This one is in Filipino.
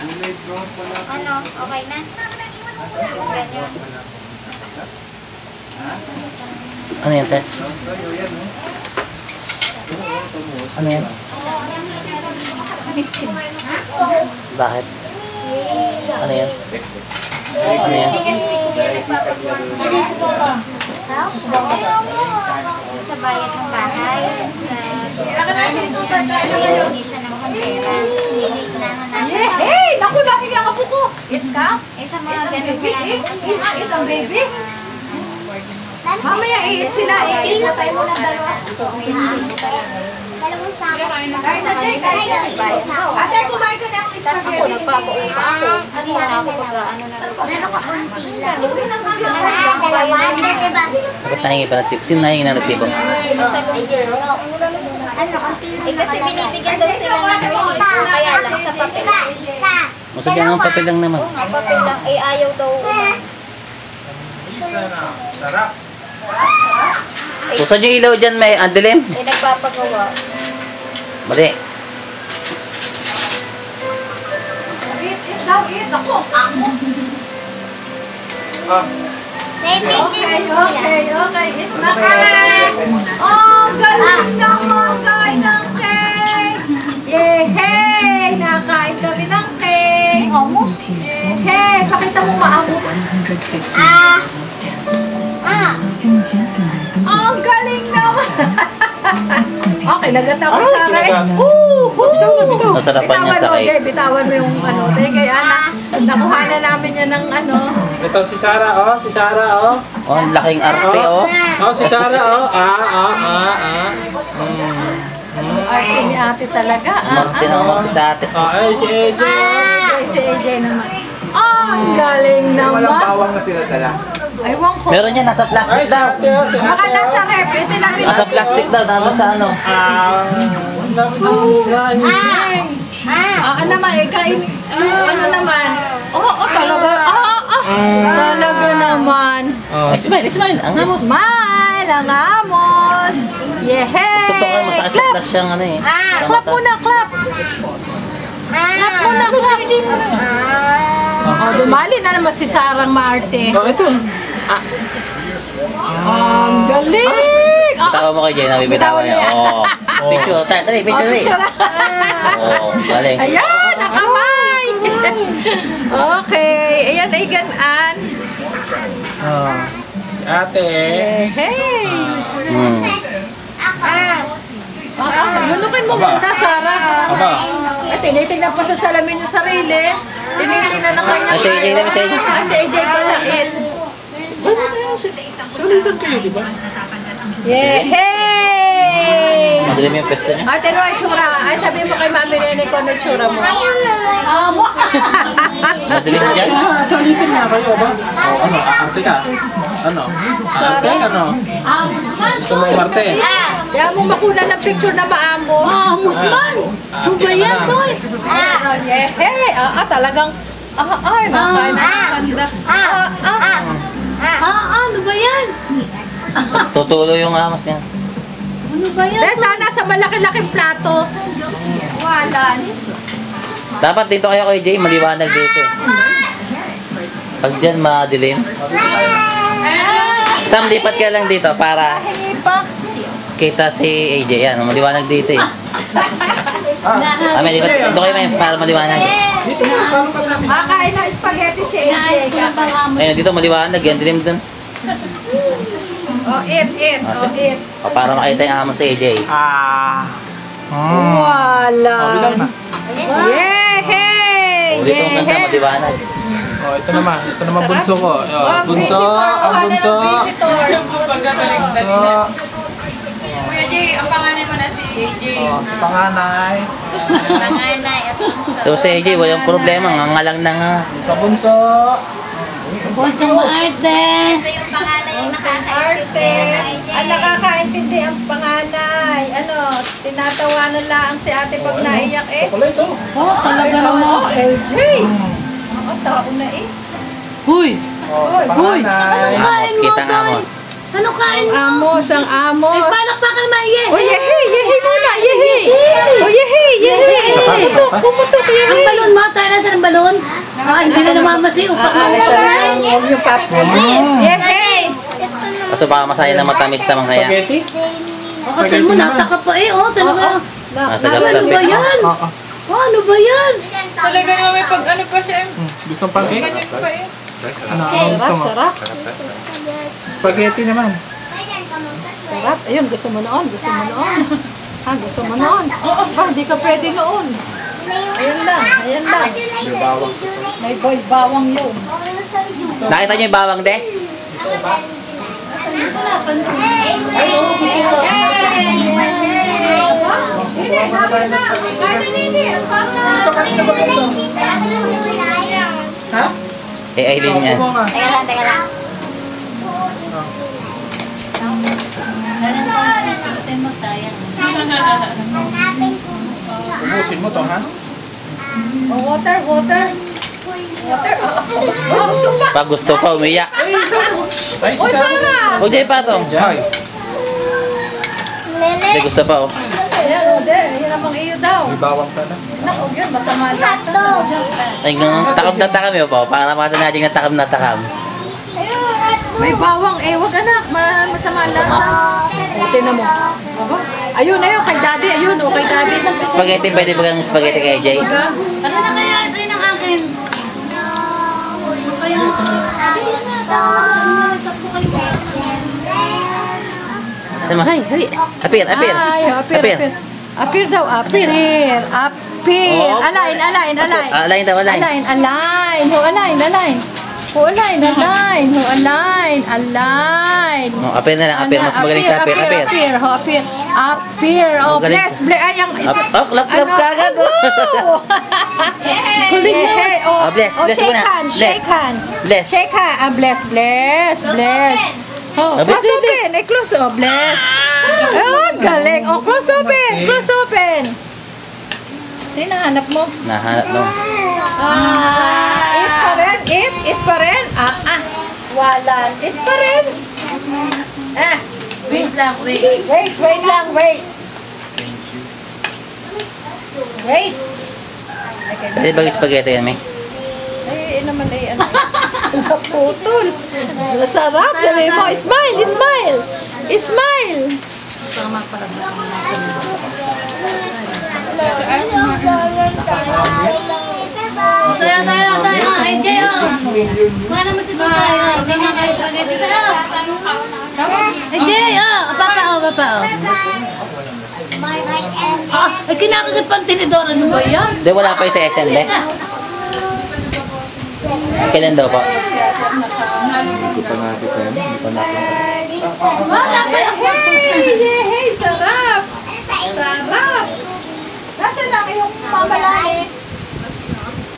Ano? Okay na? Ganyan. Ano yan, te? Ano yan? Bakit? Ano yan? Ano yan? Hindi kasi si Kuya nagpapagawa sa bayad ng bahay. Hindi siya ng kondera. Hindi na hanapin. Hey! Naku, laki ang apo ko! Eat ka? Eh sa mga ganun kaya kasi Eat ang baby! Mamaya i-eat sila. I-eat na tayo muna dalawa. dalawang sako. Kain na, Jay. Kain na. Ate, kumain ka na ang spaghetti. Ako, nagpapaon pa ako. Ano na ako pag-ano na rin. Meron ka unti lang. Bakit nahingi pa ng sipo? Sino nahingi na ng sipo? Ano, unti lang. Eh kasi binibigyan daw sila ng resibo, kaya lang sa papel. Masadya ang papel lang naman. Oo nga, papel lang. Eh ayaw daw. Sarap. Pusan yung ilaw dyan, may andilim. Eh nagpapagawa. Mali. Eat daw, eat. Ako, amo. Baby, Okay. Eat na ka. Oh, galing naman. Kain ng cake. Yehey! Nakain kami ng cake. Yehey! Pakita mo maamos. Oh, galing naman. Okay, nagata ko tsara eh. Nasarapan niya sa cake. Jay, bitawan mo yung ano. Tayo kay Ana. Nakuha na namin yan ng ano. Ito si Sarah, oh. Si Sarah, oh. Oh, ang laking arte, oh. Oh, si Sarah, oh. Arte ni ate talaga. Marte na ako sa ate. Oh, ay, si AJ. Si AJ naman. Oh, ang galing naman. Walang bawang na pinadala. Aywan ko. Meron yan, nasa Ay, plastic si daw. ate, oh. Si Baka ate. nasa rep. Ito namin. Nasa plastic daw, nasa sa ano. Ang galing. Ano naman, kain. Ano naman? Oh, talaga. Talaga naman. Smile. Ang amos. Smile, ang amos. Yehey! Totoo ka, masakit sa flash siyang ano eh. Clap muna, clap. Clap muna, clap. Dumali na naman si Sarang Maarte. Oh, ito. Ang galing! Tawa mo kay Jay, nabibitawan niya. Oh. Picture, dali, picture. Oh, galing. Ayan, nakamay! Okay, ayan ay ganan. Oh. Ate. Hey! Lunukin mo muna, Sarah. Aba. At tinitingnan pa sa salamin yung sarili. Tinitingnan na kanyang Si AJ naman, si AJ. Si AJ pala, Sulitan kayo, di ba? Yehey! Madilim yung pesta niya. Ay, tino ay tsura. Ay, sabi mo kay Mami Nene ko na tsura mo. Amo! Madilim dyan. Sulitan nga kayo, ba? Oh, ano? Arte ka? Ano? Arte, ano? Gusto mo Marte? Kaya mong makuna ng picture na maamo. Maamos man! Ano ba yan, Toy? Yehey! Talagang... Ay, nakakanda. Ano ba yan? Tutulo yung amos niya. Ano ba yan? Sana sa malaki-laking plato. Walan. Dapat dito kayo kay Jay, maliwanag dito. Pag dyan madilim. Sam, lipat ka lang dito para kita si AJ. Yan, maliwanag dito eh. Lipat dito kayo may para maliwanag. Makain na spaghetti si AJ. Ayun, dito maliwanag. Yan, dilim dun. Oh, eat. O, para makita yung amos si AJ. Walan. Yehey! Dito ang ganda, maliwanag. Oh, ito naman bunso ko. Oh, bunso, ang bunso. Bunso. Kuya Jay, ang panganay mo na si AJ. Oh, panganay. Panganay at bunso. So si AJ, walang problema. Ngangalang na nga. Sa bunso. Kasi yung panganay yung nakakaintindi. Ang nakakaintindi ang panganay. Tinatawanan lang si ate pag naiyak eh. Ito. Oh, talaga naman. AJ! Tao na eh. Oh, panganay. Amos, kita ang amos. Ang amos. Palakpakan maiye. Oh, yehey muna, yehey. Oh, yehey. Pumutok yan Ang balon mo, tayo nasa ng balon. Ah, hindi na namamasi. Upak na ito upak na. na. Huwag yung popcorn. Yay! Kaso baka masaya ng matamis naman kaya. Spaghetti? Oo, talo mo, nataka pa eh. Oh, talaga. Masagap-sapit. Ano ba yan? Oo. Oh, ano ba yan? Talaga naman may pag ano pa siya. Gusto ng pancake? Ganyan pa eh. Ano ang gusto Sarap, mo? sarap. Spaghetti naman. Sarap. Ayun, gusto mo noon. Gusto mo noon. Ha, gusto mo noon. Ba, hindi ka pwede noon. Ayan lang, ayan lang. May boy bawang yun. Nakita niyo yung bawang, de? Ha? Eh, Aileen yan. Kuha nga. Teka lang, teka lang. Ubusin mo to, ha? Oh, water, water. Water. Oh, gusto pa. Pag gusto pa, umiyak. Ay, Uy, Sarah! Huwag niya ipatong. Jai. Hindi gusto pa, oh. Ayan, o, de. Yan namang iyo daw. May bawang ka na. Naku, yun, masama lasa. Ay, takam na takam yun po. Para naman natin na takam na takam. May bawang, eh, wag anak. Masama lasa. O, tinan mo. Aba, ayun, ayun, kay daddy. Ayun, o, kay daddy. Spaghetti, pwede ba kang spaghetti kay Jay? Ano na kaya ito yung ng akin? Ano kaya? Samahay, hali. Apir, apir. Ay, apir, apir. Apir daw, apir. Apir. Oh. Align, align, align. Align daw, align. Align, align. Ho, align, align. Ho, align, align. Ho, align, align. Oh, apir na lang, apir. Mas magaling sa apir, apir. Apir, ho, apir. Apir. Oh, Magaling. bless, bless. Ay, ang isa. Oh, clap, clap ka agad. Kuling hey, oh, Oh, bless, oh, bless shake muna. hand, Bless. shake hand. Bless. Shake hand. Ah, bless, bless, bless. Oh, Ah, bless, close bless. open. Eh, close. Oh, bless. Oh, galing. Oh, close open. Close open. Sino hanap mo? Nahanap mo. Eat pa rin. Eat pa rin. Walan. Eat pa rin. Wait lang, wait. Wait lang, wait. Wait. Okay, Pwede ba yung spaghetti yan, May? ay, naman ay, ano. Naputol. Masarap. Sabi mo, smile, smile. Smile. Tayo. Ay, Jay, oh. Kuha naman si tayo. Hindi nga kayo spaghetti ka, oh. Ay, Jay, oh. Papa, oh, papa, oh. Ah, ay, kinakagat pa ang tinidor. Ano ba yan? Hindi, wala pa yung sa SN, de. Kailan daw po? Hindi pa natin yan. Hindi pa natin.